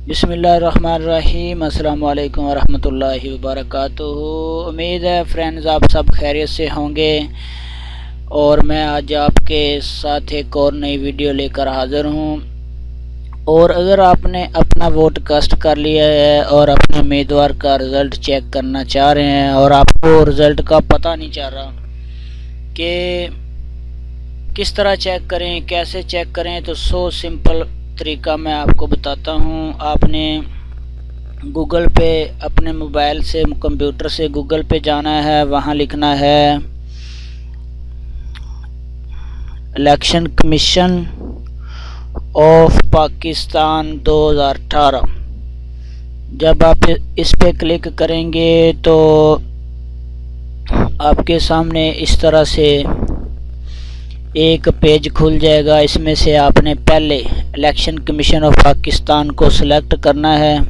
बिस्मिल्लाहिर्रहमानिर्रहीम। अस्सलाम वालेकुम वरहमतुल्लाहि वबरकातुहू। उम्मीद है फ्रेंड्स आप सब खैरियत से होंगे और मैं आज आपके साथ एक और नई वीडियो लेकर हाज़िर हूँ। और अगर आपने अपना वोट कास्ट कर लिया है और अपने उम्मीदवार का रिज़ल्ट चेक करना चाह रहे हैं और आपको रिज़ल्ट का पता नहीं चल रहा कि किस तरह चेक करें, कैसे चेक करें, तो सिंपल तरीका मैं आपको बताता हूँ। आपने गूगल पे अपने मोबाइल से, कंप्यूटर से गूगल पे जाना है, वहाँ लिखना है इलेक्शन कमीशन ऑफ पाकिस्तान 2018। जब आप इस पे क्लिक करेंगे तो आपके सामने इस तरह से एक पेज खुल जाएगा। इसमें से आपने पहले इलेक्शन कमीशन ऑफ पाकिस्तान को सिलेक्ट करना है।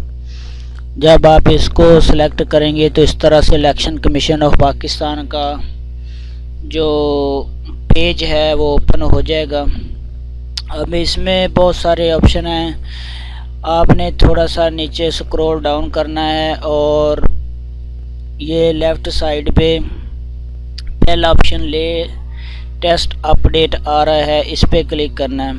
जब आप इसको सिलेक्ट करेंगे तो इस तरह से इलेक्शन कमीशन ऑफ पाकिस्तान का जो पेज है वो ओपन हो जाएगा। अब इसमें बहुत सारे ऑप्शन हैं। आपने थोड़ा सा नीचे स्क्रॉल डाउन करना है और ये लेफ़्ट साइड पे पहला ऑप्शन ले टेस्ट अपडेट आ रहा है, इस पे क्लिक करना है।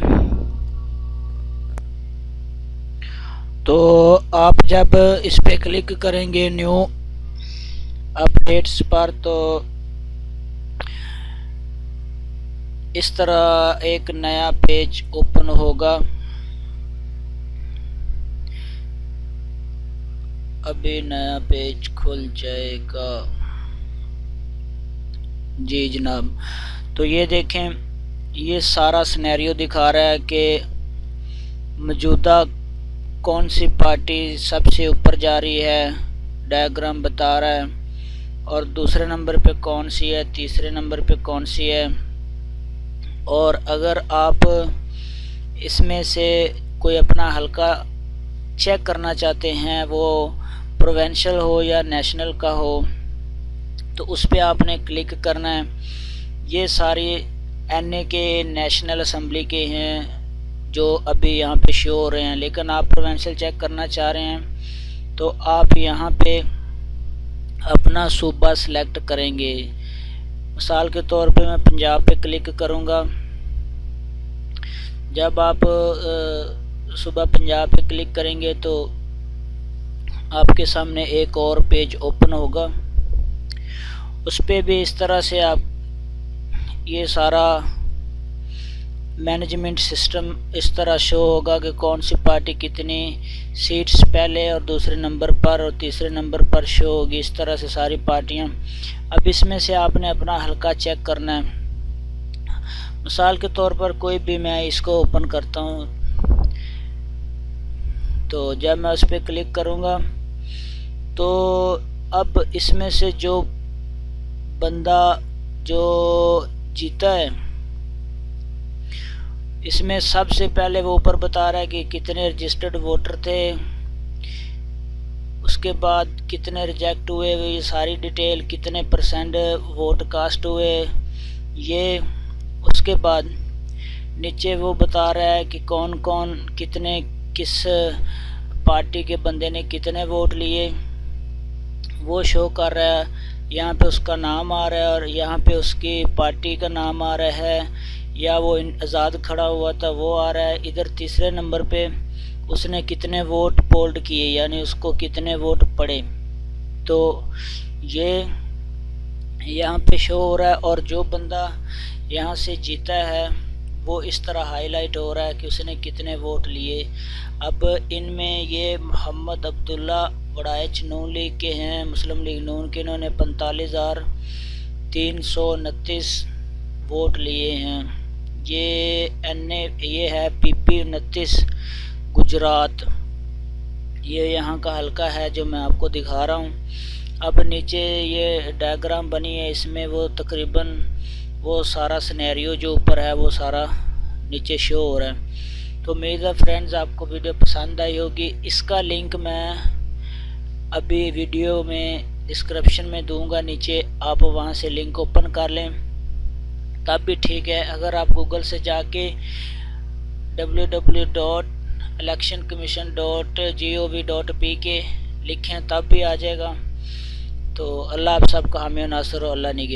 तो आप जब इस पे क्लिक करेंगे न्यू अपडेट्स पर, तो इस तरह एक नया पेज ओपन होगा। अभी नया पेज खुल जाएगा। जी जनाब, तो ये देखें, ये सारा सिनेरियो दिखा रहा है कि मौजूदा कौन सी पार्टी सबसे ऊपर जा रही है, डायग्राम बता रहा है, और दूसरे नंबर पे कौन सी है, तीसरे नंबर पे कौन सी है। और अगर आप इसमें से कोई अपना हल्का चेक करना चाहते हैं, वो प्रोविंशियल हो या नेशनल का हो, तो उस पर आपने क्लिक करना है। ये सारी एनए के, नेशनल असम्बली के हैं जो अभी यहाँ पे शो हो रहे हैं। लेकिन आप प्रोविंशियल चेक करना चाह रहे हैं तो आप यहाँ पे अपना सूबा सिलेक्ट करेंगे। मिसाल के तौर पे मैं पंजाब पे क्लिक करूँगा। जब आप सूबा पंजाब पे क्लिक करेंगे तो आपके सामने एक और पेज ओपन होगा। उस पे भी इस तरह से आप ये सारा मैनेजमेंट सिस्टम इस तरह शो होगा कि कौन सी पार्टी कितनी सीट्स पहले और दूसरे नंबर पर और तीसरे नंबर पर शो होगी। इस तरह से सारी पार्टियां। अब इसमें से आपने अपना हल्का चेक करना है। मिसाल के तौर पर कोई भी, मैं इसको ओपन करता हूं, तो जब मैं उस पर क्लिक करूंगा तो अब इसमें से जो बंदा जो जीता है, इसमें सबसे पहले वो ऊपर बता रहा है कि कितने रजिस्टर्ड वोटर थे, उसके बाद कितने रिजेक्ट हुए, ये सारी डिटेल, कितने परसेंट वोट कास्ट हुए ये। उसके बाद नीचे वो बता रहा है कि कौन कौन कितने, किस पार्टी के बंदे ने कितने वोट लिए, वो शो कर रहा है। यहाँ पे उसका नाम आ रहा है और यहाँ पे उसकी पार्टी का नाम आ रहा है, या वो आज़ाद खड़ा हुआ था वो आ रहा है। इधर तीसरे नंबर पे उसने कितने वोट पोल्ड किए, यानी उसको कितने वोट पड़े, तो ये यहाँ पे शो हो रहा है। और जो बंदा यहाँ से जीता है वो इस तरह हाईलाइट हो रहा है कि उसने कितने वोट लिए। अब इनमें ये मोहम्मद अब्दुल्ला वड़ाइच नून लीग के हैं, मुस्लिम लीग नून के, इन्होंने 45,329 वोट लिए हैं। ये है PP 29 गुजरात। ये यहाँ का हल्का है जो मैं आपको दिखा रहा हूँ। अब नीचे ये डायग्राम बनी है, इसमें वो तकरीबन वो सारा सिनेरियो जो ऊपर है वो सारा नीचे शो हो रहा है। तो उम्मीद है फ्रेंड्स आपको वीडियो पसंद आई होगी। इसका लिंक मैं अभी वीडियो में डिस्क्रिप्शन में दूंगा नीचे, आप वहां से लिंक ओपन कर लें तब भी ठीक है। अगर आप गूगल से जाके www. electioncommission.gov.pk लिखें तब भी आ जाएगा। तो अल्लाह आप सबका हामी नासर हो, अल्लाह निगे।